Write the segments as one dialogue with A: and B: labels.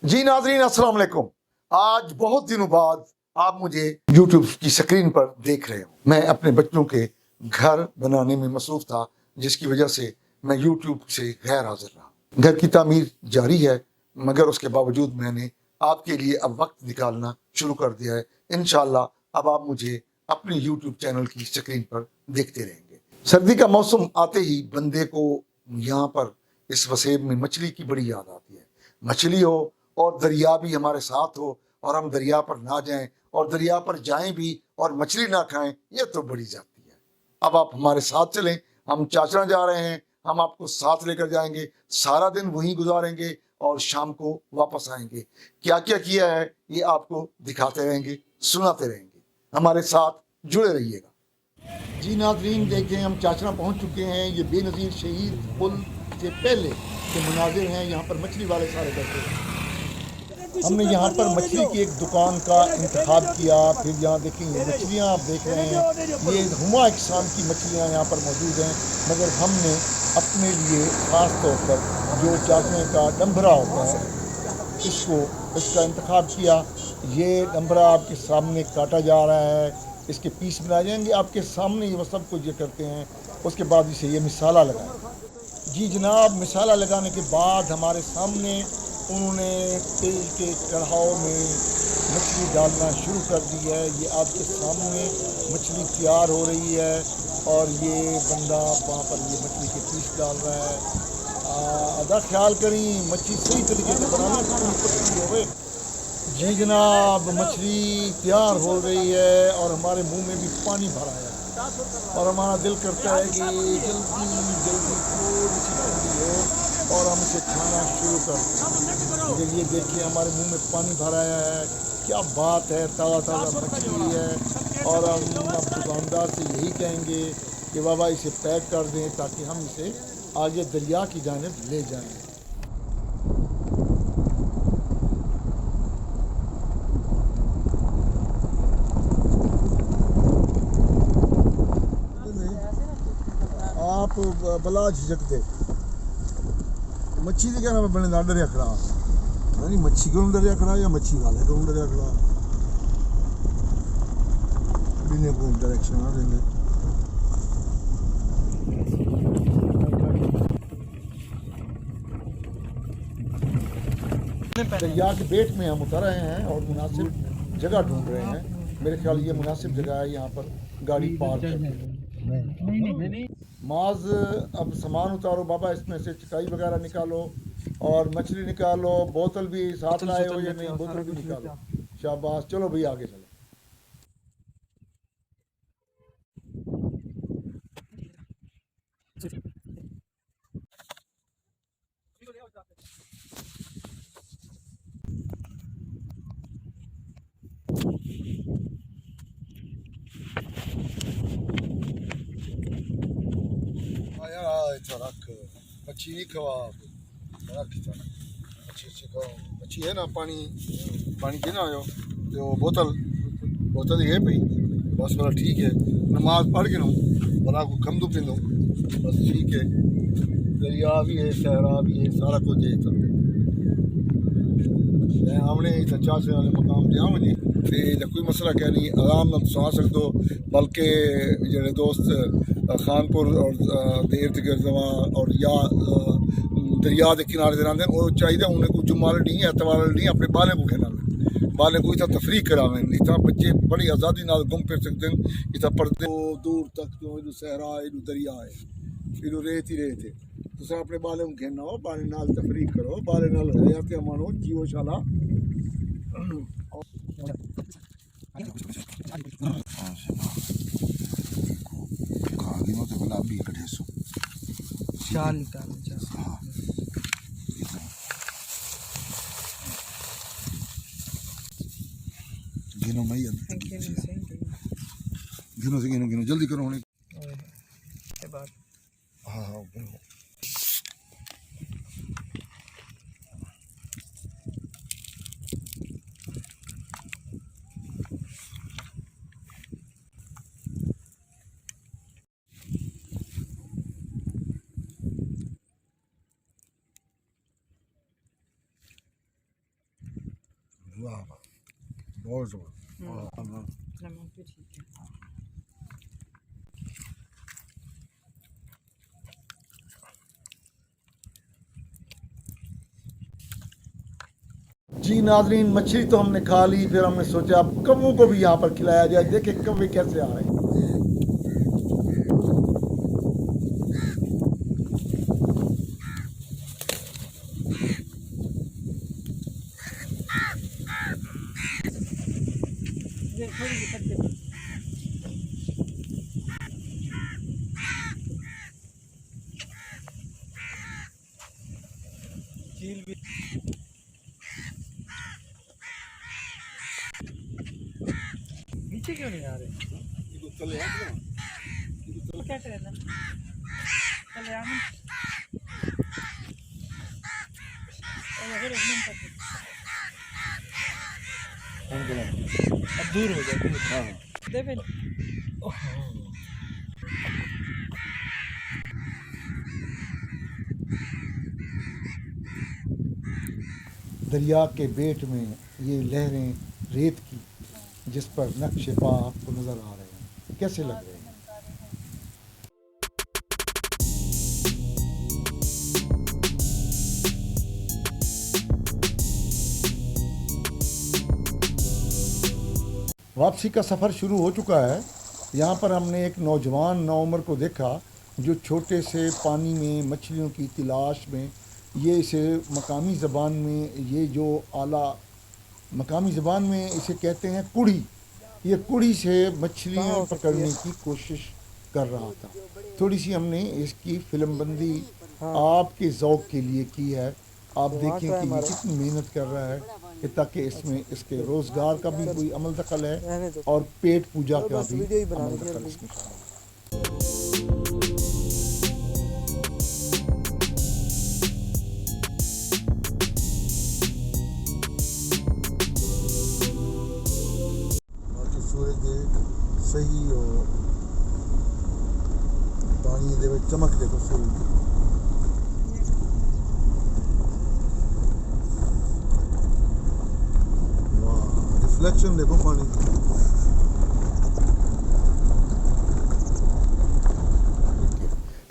A: जी नाज़रीन, अस्सलाम वालेकुम। आज बहुत दिनों बाद आप मुझे YouTube की स्क्रीन पर देख रहे हो। मैं अपने बच्चों के घर बनाने में मसरूफ़ था, जिसकी वजह से मैं YouTube से गैर हाज़िर रहा। घर की तामीर जारी है, मगर उसके बावजूद मैंने आपके लिए अब वक्त निकालना शुरू कर दिया है। इंशाअल्लाह अब आप मुझे अपने YouTube चैनल की स्क्रीन पर देखते रहेंगे। सर्दी का मौसम आते ही बंदे को यहाँ पर इस वसेब में मछली की बड़ी याद आती है। मछली हो और दरिया भी हमारे साथ हो और हम दरिया पर ना जाएं और दरिया पर जाएं भी और मछली ना खाएं, ये तो बड़ी जाती है। अब आप हमारे साथ चलें, हम चाचड़ा जा रहे हैं, हम आपको साथ लेकर जाएंगे, सारा दिन वहीं गुजारेंगे और शाम को वापस आएंगे। क्या क्या किया है ये आपको दिखाते रहेंगे, सुनाते रहेंगे। हमारे साथ जुड़े रहिएगा। जी नाज़रीन, देखें हम चाचड़ा पहुंच चुके हैं। ये बेनज़ीर शहीद पुल से पहले के मुनाजिर हैं। यहाँ पर मछली वाले सारे बैठे हैं। हमने यहाँ पर मछली की एक दुकान का इंतखाब किया। फिर यहाँ देखें ये मछलियाँ आप देख रहे हैं, ये हुमा इकसाम की मछलियाँ यहाँ पर मौजूद हैं। मगर हमने अपने लिए ख़ास तौर पर जो चाचड़े का डंभरा होता है इसका इंतखाब किया। ये डंभरा आपके सामने काटा जा रहा है, इसके पीस बनाए जाएंगे आपके सामने। ये सब कुछ ये करते हैं। उसके बाद इसे ये मिसाला लगाएं। जी जनाब, मिसाला लगाने के बाद हमारे सामने उन्होंने तेल के कढ़ाव में मछली डालना शुरू कर दी है। ये आपके सामने मछली तैयार हो रही है और ये बंदा वहाँ पर ये मछली के पीस डाल रहा है। अदा ख्याल करें मछली सही तरीके से बनाना, पतली होवे। जी जनाब, मछली तैयार हो रही है और हमारे मुंह में भी पानी भरा है और हमारा दिल करता है कि जल्दी जल्दी थोड़ी सी ठंडी हो और हम इसे खाना शुरू कर दें। मगर ये देखिए हमारे मुंह में पानी भरा है। क्या बात है, ताज़ा ताज़ा मछली है। और हम अब दुकानदार से यही कहेंगे कि बाबा इसे पैक कर दें ताकि हम इसे आगे दरिया की जानिब ले जाएं। आप बला झिझक दे मच्छी क्या ना बने डरिया खड़ा नहीं, मच्छी को डरिया खड़ा या मच्छी वाले को डरिया खड़ा बिने को डायरेक्शन आ देंगे। दरिया के बेट में हम उतर रहे हैं और मुनासिब जगह ढूंढ रहे हैं। मेरे ख्याल ये मुनासिब जगह है यहाँ पर गाड़ी पार्क करके। माज अब सामान उतारो बाबा, इसमें से चटाई वगैरह निकालो और मछली निकालो। बोतल भी साथ लाए हो या नहीं, बोतल भी निकालो। शाबाश, चलो भैया आगे चलो। मच्छी नहीं खवा मच्छी है ना, पानी पानी पीना हो तो बोतल बोतल ही है भाई। बस बोला ठीक है, नमाज पढ़ के ना बोला को कम दो पीनो, बस ठीक है। दरिया भी है, सहरा भी है, सारा कुछ है। सब हमने चाचे वाले मकाम ते आवने ते कोई मसला क्या नहीं, आराम नाल सो सकते हो। बल्कि जेडे दोस्त खानपुर और दे इर्द गिर्द और या दरिया के किनारे रहते हैं, वो चाहिए उन्हें को जुम्मा नहीं एतवार नहीं अपने बालें को खेलना, बालें को इतना तफरी करावें। इतना बच्चे बड़ी आज़ादी नाल घूम फिर सकते हैं। इतना पढ़ते दूर तक जो इधर सहरा है, इधर दरिया है, इधर रेत ही रेत है। तुम अपने बाले को खेलना हो, बाले नाल तफरी करो, बाले नाल हयात मानो, जीवोशाला। गुलाबी कढ़े सो चाल निकाल। हाँ, गिनो मैं गिनो से गिनो गिनो जल्दी करो होने के बाद। हाँ हाँ गिनो। वाह बहुत जोर
B: नमक भी ठीक है।
A: जी नाजरीन, मछली तो हमने खा ली, फिर हमने सोचा अब कौवों को भी यहाँ पर खिलाया जाए। देखे कौवे कैसे आ रहे हैं।
B: ये थोड़ी सी पत्ते चील भी नीचे क्यों नहीं आ रहे? क्या करें ना चले आने अब दूर हो जाए दूर। हाँ देवे
A: दरिया के बेट में ये लहरें रेत की, जिस पर नक्शे पा आपको नजर आ रहे हैं, कैसे लग रहे हैं? वापसी का सफ़र शुरू हो चुका है। यहाँ पर हमने एक नौजवान नौउम्र को देखा जो छोटे से पानी में मछलियों की तलाश में, ये इसे मकामी ज़बान में, ये जो आला मकामी ज़बान में इसे कहते हैं कुड़ी, ये कुड़ी से मछलियाँ पकड़ने की कोशिश कर रहा था। थोड़ी सी हमने इसकी फिल्मबंदी आपके ज़ौक़ के लिए की है। आप देखें कि ये कितनी मेहनत कर रहा है कि ताकि इसमें इसके रोज़गार का भी कोई अमल दखल है और पेट पूजा का भी अमल दखल इसमें शामिल है। सूरज सही और पानी दे विच चमक देखो सूरज की। रिफ्लेक्शन देखो पानी की।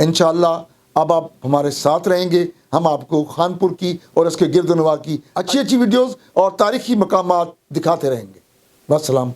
A: इंशाअल्लाह अब आप हमारे साथ रहेंगे। हम आपको खानपुर की और इसके गिरदोनवा की अच्छी अच्छी वीडियोस और तारीखी मकामात दिखाते रहेंगे। वस्सलाम।